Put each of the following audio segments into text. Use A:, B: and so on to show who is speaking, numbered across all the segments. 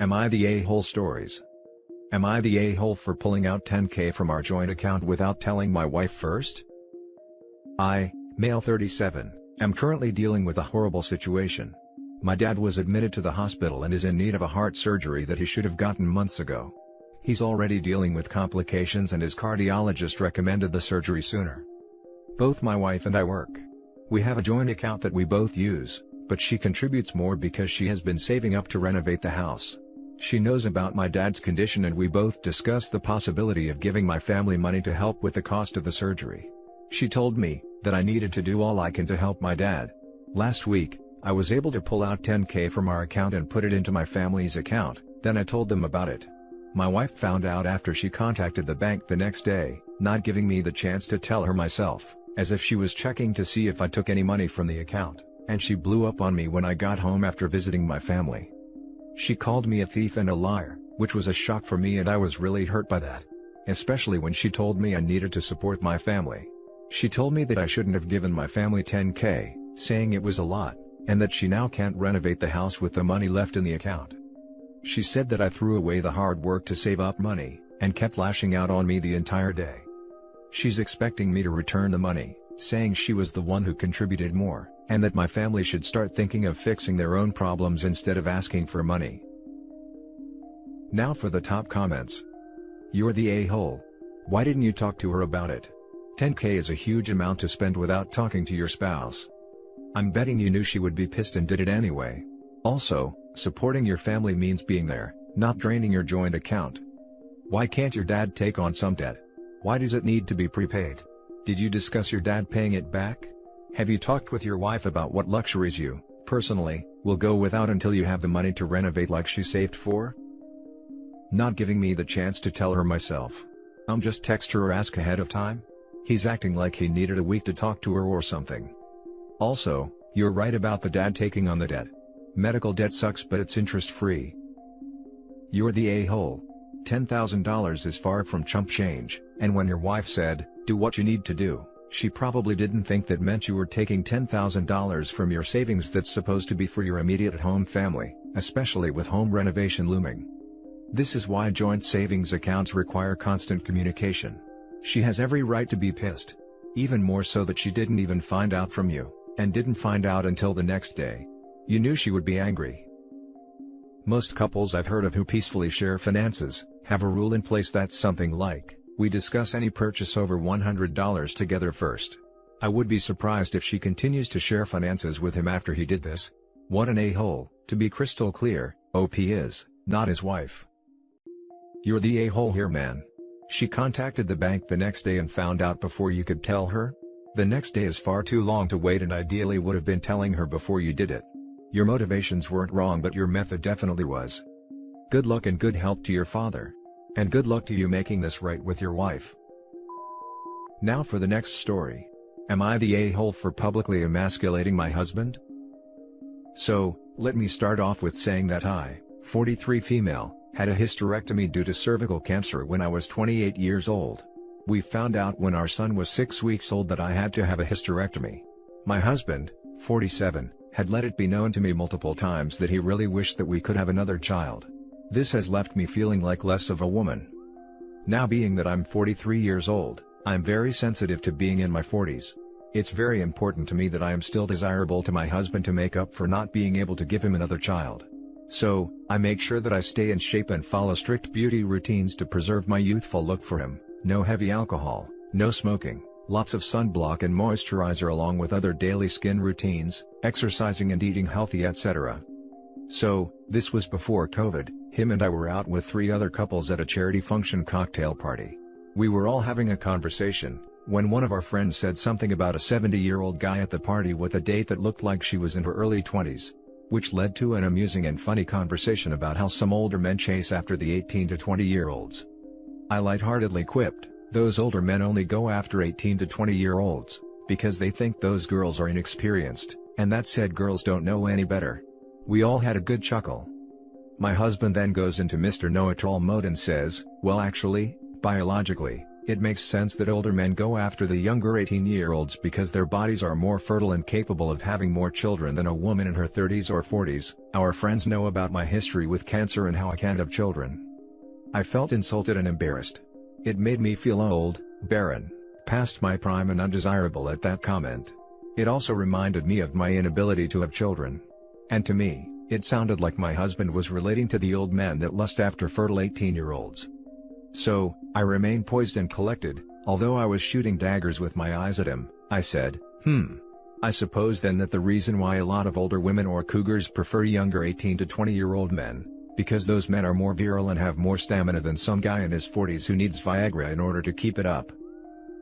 A: Am I the a-hole stories? Am I the a-hole for pulling out $10K from our joint account without telling my wife first? I, male 37, am currently dealing with a horrible situation. My dad was admitted to the hospital and is in need of a heart surgery that he should have gotten months ago. He's already dealing with complications and his cardiologist recommended the surgery sooner. Both my wife and I work. We have a joint account that we both use, but she contributes more because she has been saving up to renovate the house. She knows about my dad's condition and we both discussed the possibility of giving my family money to help with the cost of the surgery. She told me that I needed to do all I can to help my dad. Last week, I was able to pull out $10K from our account and put it into my family's account, then I told them about it. My wife found out after she contacted the bank the next day, not giving me the chance to tell her myself, as if she was checking to see if I took any money from the account, and she blew up on me when I got home after visiting my family. She called me a thief and a liar, which was a shock for me and I was really hurt by that. Especially when she told me I needed to support my family. She told me that I shouldn't have given my family $10K, saying it was a lot, and that she now can't renovate the house with the money left in the account. She said that I threw away the hard work to save up money, and kept lashing out on me the entire day. She's expecting me to return the money, saying she was the one who contributed more, and that my family should start thinking of fixing their own problems instead of asking for money. Now for the top comments. You're the a-hole. Why didn't you talk to her about it? $10K is a huge amount to spend without talking to your spouse. I'm betting you knew she would be pissed and did it anyway. Also, supporting your family means being there, not draining your joint account. Why can't your dad take on some debt? Why does it need to be prepaid? Did you discuss your dad paying it back? Have you talked with your wife about what luxuries you, personally, will go without until you have the money to renovate like she saved for? Not giving me the chance to tell her myself. Just text her or ask ahead of time? He's acting like he needed a week to talk to her or something. Also, you're right about the dad taking on the debt. Medical debt sucks but it's interest-free. You're the a-hole. $10,000 is far from chump change, and when your wife said, "Do what you need to do," she probably didn't think that meant you were taking $10,000 from your savings that's supposed to be for your immediate home family, especially with home renovation looming. This is why joint savings accounts require constant communication. She has every right to be pissed. Even more so that she didn't even find out from you, and didn't find out until the next day. You knew she would be angry. Most couples I've heard of who peacefully share finances, have a rule in place that's something like, we discuss any purchase over $100 together first. I would be surprised if she continues to share finances with him after he did this. What an a-hole. To be crystal clear, OP is, not his wife. You're the a-hole here, man. She contacted the bank the next day and found out before you could tell her? The next day is far too long to wait and ideally would have been telling her before you did it. Your motivations weren't wrong but your method definitely was. Good luck and good health to your father. And good luck to you making this right with your wife. Now for the next story. Am I the a-hole for publicly emasculating my husband? So, let me start off with saying that I, 43 female, had a hysterectomy due to cervical cancer when I was 28 years old. We found out when our son was 6 weeks old that I had to have a hysterectomy. My husband, 47, had let it be known to me multiple times that he really wished that we could have another child. This has left me feeling like less of a woman. Now being that I'm 43 years old, I'm very sensitive to being in my 40s. It's very important to me that I am still desirable to my husband to make up for not being able to give him another child. So, I make sure that I stay in shape and follow strict beauty routines to preserve my youthful look for him. No heavy alcohol, no smoking, lots of sunblock and moisturizer along with other daily skin routines, exercising and eating healthy etc. So, this was before COVID. Him and I were out with 3 other couples at a charity function cocktail party. We were all having a conversation, when one of our friends said something about a 70-year-old guy at the party with a date that looked like she was in her early 20s. Which led to an amusing and funny conversation about how some older men chase after the 18 to 20-year-olds. I lightheartedly quipped, those older men only go after 18 to 20-year-olds, because they think those girls are inexperienced, and that said girls don't know any better. We all had a good chuckle. My husband then goes into Mr. Know-it-all mode and says, well actually, biologically, It makes sense that older men go after the younger 18-year-olds because their bodies are more fertile and capable of having more children than a woman in her 30s or 40s. Our friends know about my history with cancer and how I can't have children. I felt insulted and embarrassed. It made me feel old, barren, past my prime and undesirable at that comment. It also reminded me of my inability to have children. And to me, it sounded like my husband was relating to the old men that lust after fertile 18-year-olds. So, I remained poised and collected. Although I was shooting daggers with my eyes at him, I said, I suppose then that the reason why a lot of older women or cougars prefer younger 18 to 20-year-old men, because those men are more virile and have more stamina than some guy in his 40s who needs Viagra in order to keep it up.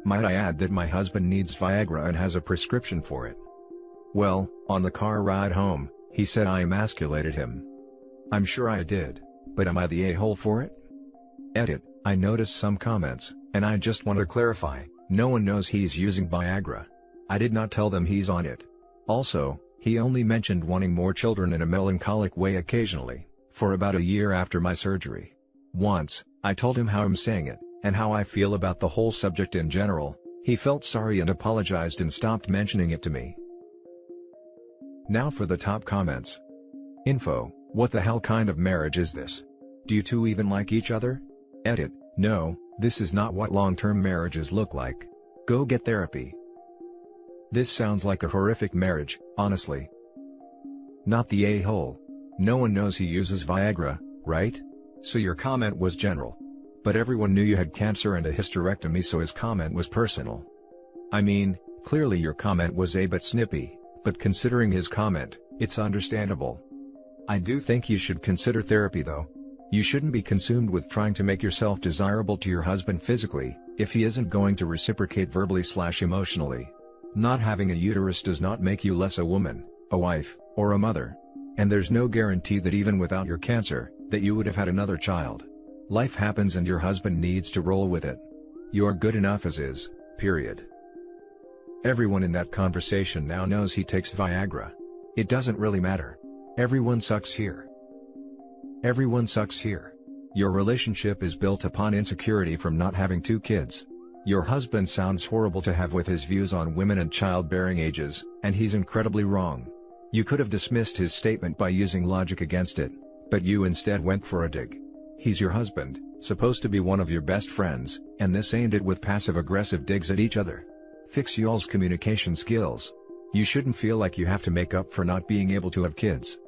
A: Might I add that my husband needs Viagra and has a prescription for it. Well, on the car ride home, he said I emasculated him. I'm sure I did, but am I the a-hole for it? Edit, I noticed some comments, and I just want to clarify, no one knows he's using Viagra. I did not tell them he's on it. Also, he only mentioned wanting more children in a melancholic way occasionally, for about a year after my surgery. Once, I told him how I'm saying it, and how I feel about the whole subject in general. He felt sorry and apologized and stopped mentioning it to me. Now for the top comments. Info, what the hell kind of marriage is this? Do you two even like each other? Edit, no, this is not what long-term marriages look like. Go get therapy. This sounds like a horrific marriage, honestly. Not the a-hole. No one knows he uses Viagra, right? So your comment was general. But everyone knew you had cancer and a hysterectomy, so his comment was personal. I mean, clearly your comment was a bit snippy, but considering his comment, it's understandable. I do think you should consider therapy though. You shouldn't be consumed with trying to make yourself desirable to your husband physically, if he isn't going to reciprocate verbally/emotionally. Not having a uterus does not make you less a woman, a wife, or a mother. And there's no guarantee that even without your cancer, that you would have had another child. Life happens and your husband needs to roll with it. You are good enough as is, period. Everyone in that conversation now knows he takes Viagra. It doesn't really matter. Everyone sucks here. Everyone sucks here. Your relationship is built upon insecurity from not having 2 kids. Your husband sounds horrible to have with his views on women and childbearing ages, and he's incredibly wrong. You could have dismissed his statement by using logic against it, but you instead went for a dig. He's your husband, supposed to be one of your best friends, and this ain't it with passive-aggressive digs at each other. Fix y'all's communication skills. You shouldn't feel like you have to make up for not being able to have kids.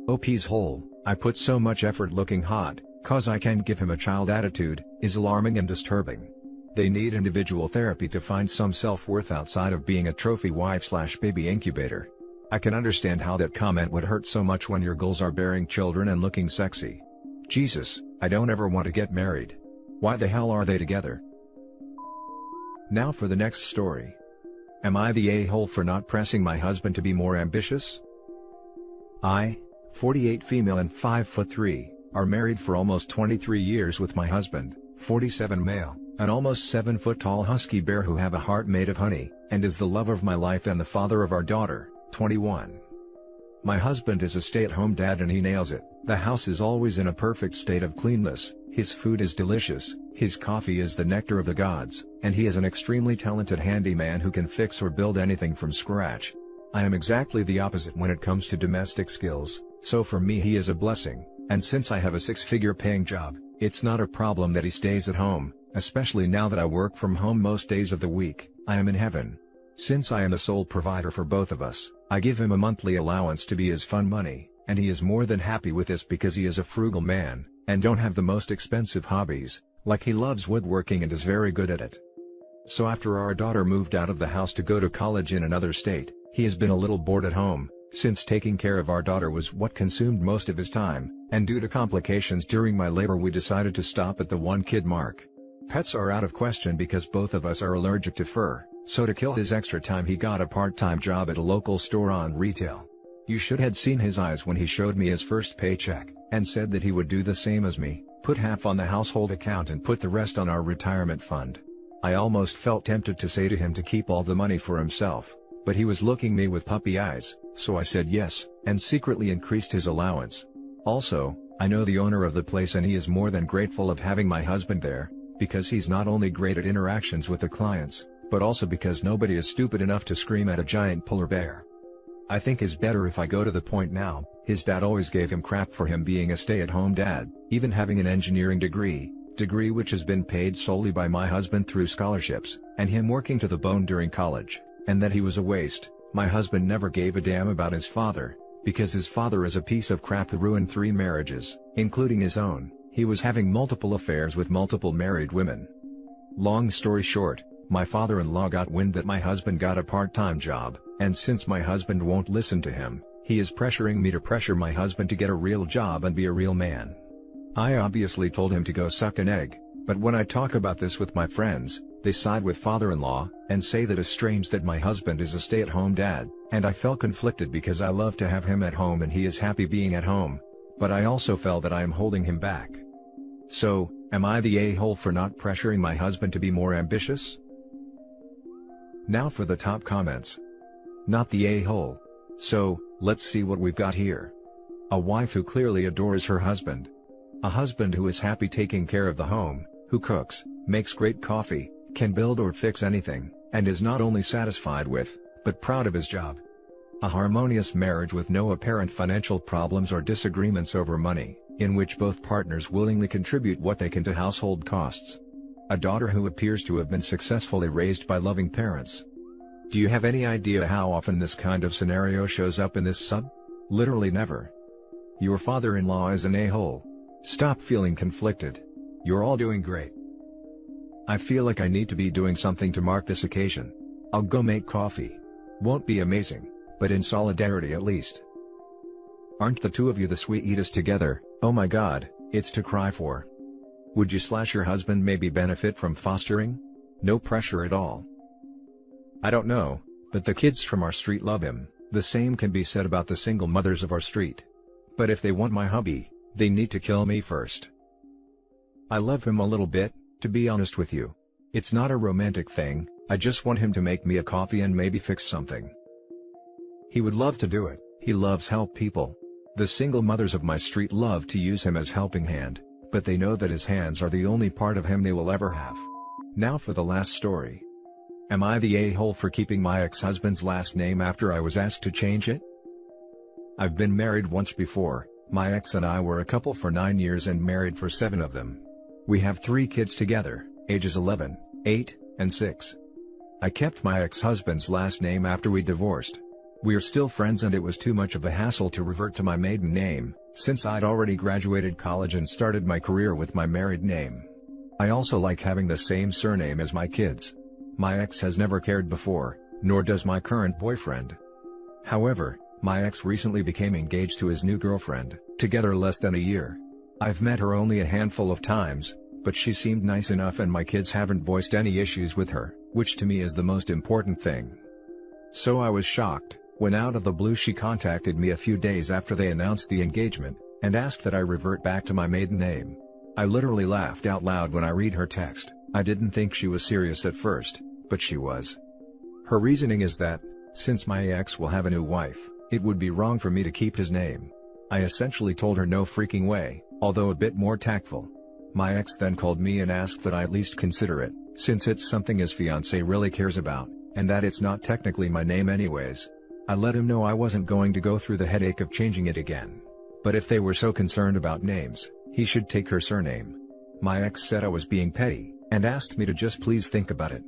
A: OP's whole, I put so much effort looking hot, cause I can't give him a child attitude, is alarming and disturbing. They need individual therapy to find some self-worth outside of being a trophy wife/baby incubator. I can understand how that comment would hurt so much when your goals are bearing children and looking sexy. Jesus, I don't ever want to get married. Why the hell are they together? Now for the next story. Am I the a-hole for not pressing my husband to be more ambitious? I, 48 female and 5'3", are married for almost 23 years with my husband, 47 male, an almost 7-foot-tall husky bear who have a heart made of honey, and is the love of my life and the father of our daughter, 21. My husband is a stay-at-home dad and he nails it. The house is always in a perfect state of cleanness, his food is delicious, his coffee is the nectar of the gods, and he is an extremely talented handyman who can fix or build anything from scratch. I am exactly the opposite when it comes to domestic skills, so for me he is a blessing, and since I have a 6-figure paying job, it's not a problem that he stays at home, especially now that I work from home most days of the week. I am in heaven. Since I am the sole provider for both of us, I give him a monthly allowance to be his fun money, and he is more than happy with this because he is a frugal man, and don't have the most expensive hobbies, like he loves woodworking and is very good at it. So after our daughter moved out of the house to go to college in another state, he has been a little bored at home, since taking care of our daughter was what consumed most of his time, and due to complications during my labor we decided to stop at the 1-kid mark. Pets are out of question because both of us are allergic to fur, so to kill his extra time he got a part-time job at a local store on retail. You should have seen his eyes when he showed me his first paycheck, and said that he would do the same as me, put half on the household account and put the rest on our retirement fund. I almost felt tempted to say to him to keep all the money for himself, but he was looking me with puppy eyes, so I said yes, and secretly increased his allowance. Also, I know the owner of the place and he is more than grateful of having my husband there, because he's not only great at interactions with the clients, but also because nobody is stupid enough to scream at a giant polar bear. I think is better if I go to the point now. His dad always gave him crap for him being a stay-at-home dad, even having an engineering degree which has been paid solely by my husband through scholarships, and him working to the bone during college, and that he was a waste. My husband never gave a damn about his father, because his father is a piece of crap who ruined 3 marriages, including his own. He was having multiple affairs with multiple married women. Long story short, my father-in-law got wind that my husband got a part-time job, and since my husband won't listen to him, he is pressuring me to pressure my husband to get a real job and be a real man. I obviously told him to go suck an egg, but when I talk about this with my friends, they side with father-in-law, and say that it's strange that my husband is a stay-at-home dad, and I felt conflicted because I love to have him at home and he is happy being at home, but I also felt that I am holding him back. So, am I the a-hole for not pressuring my husband to be more ambitious? Now for the top comments. Not the a-hole. So, let's see what we've got here. A wife who clearly adores her husband. A husband who is happy taking care of the home, who cooks, makes great coffee, can build or fix anything, and is not only satisfied with, but proud of his job. A harmonious marriage with no apparent financial problems or disagreements over money, in which both partners willingly contribute what they can to household costs. A daughter who appears to have been successfully raised by loving parents. Do you have any idea how often this kind of scenario shows up in this sub? Literally never. Your father-in-law is an a-hole. Stop feeling conflicted. You're all doing great. I feel like I need to be doing something to mark this occasion. I'll go make coffee. Won't be amazing, but in solidarity at least. Aren't the two of you the sweetest together? Oh my god, it's to cry for. Would you / your husband maybe benefit from fostering? No pressure at all. I don't know, but the kids from our street love him. The same can be said about the single mothers of our street. But if they want my hubby, they need to kill me first. I love him a little bit, to be honest with you. It's not a romantic thing, I just want him to make me a coffee and maybe fix something. He would love to do it, he loves help people. The single mothers of my street love to use him as helping hand, but they know that his hands are the only part of him they will ever have. Now for the last story. Am I the a-hole for keeping my ex-husband's last name after I was asked to change it? I've been married once before. My ex and I were a couple for 9 years and married for 7 of them. We have 3 kids together, ages 11, 8, and 6. I kept my ex-husband's last name after we divorced. We're still friends and it was too much of a hassle to revert to my maiden name, since I'd already graduated college and started my career with my married name. I also like having the same surname as my kids. My ex has never cared before, nor does my current boyfriend. However, my ex recently became engaged to his new girlfriend, together less than a year. I've met her only a handful of times, but she seemed nice enough and my kids haven't voiced any issues with her, which to me is the most important thing. So I was shocked, when out of the blue she contacted me a few days after they announced the engagement, and asked that I revert back to my maiden name. I literally laughed out loud when I read her text. I didn't think she was serious at first, but she was. Her reasoning is that, since my ex will have a new wife, it would be wrong for me to keep his name. I essentially told her no freaking way, although a bit more tactful. My ex then called me and asked that I at least consider it, since it's something his fiancée really cares about, and that it's not technically my name anyways. I let him know I wasn't going to go through the headache of changing it again. But if they were so concerned about names, he should take her surname. My ex said I was being petty, and asked me to just please think about it.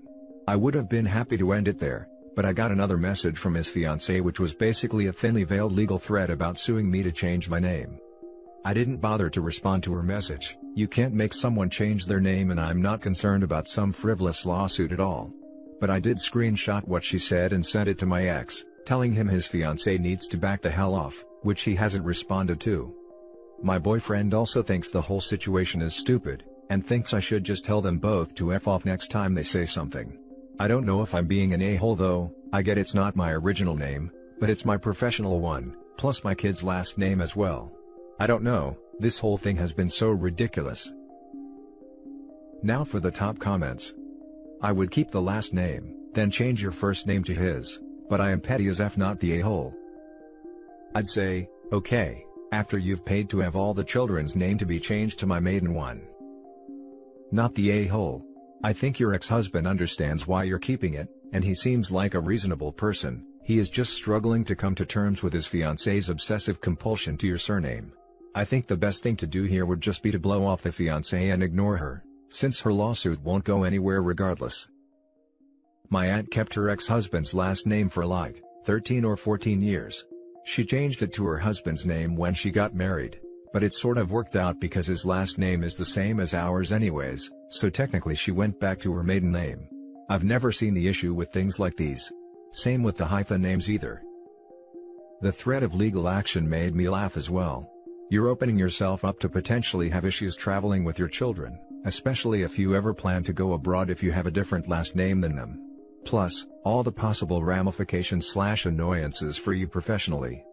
A: I would have been happy to end it there, but I got another message from his fiancée which was basically a thinly veiled legal threat about suing me to change my name. I didn't bother to respond to her message. You can't make someone change their name and I'm not concerned about some frivolous lawsuit at all. But I did screenshot what she said and sent it to my ex, telling him his fiancée needs to back the hell off, which he hasn't responded to. My boyfriend also thinks the whole situation is stupid, and thinks I should just tell them both to F off next time they say something. I don't know if I'm being an a-hole though. I get it's not my original name, but it's my professional one, plus my kid's last name as well. I don't know, this whole thing has been so ridiculous. Now for the top comments. I would keep the last name, then change your first name to his, but I am petty as F, not the a-hole. I'd say, okay, after you've paid to have all the children's name to be changed to my maiden one. not the a-hole. I think your ex-husband understands why you're keeping it, and he seems like a reasonable person. He is just struggling to come to terms with his fiancée's obsessive compulsion to your surname. I think the best thing to do here would just be to blow off the fiancée and ignore her, since her lawsuit won't go anywhere regardless. My aunt kept her ex-husband's last name for like 13 or 14 years. She changed it to her husband's name when she got married, but it sort of worked out because his last name is the same as ours anyways, so technically she went back to her maiden name. I've never seen the issue with things like these. Same with the hyphen names either. The threat of legal action made me laugh as well. You're opening yourself up to potentially have issues traveling with your children, especially if you ever plan to go abroad if you have a different last name than them. Plus, all the possible ramifications/annoyances for you professionally.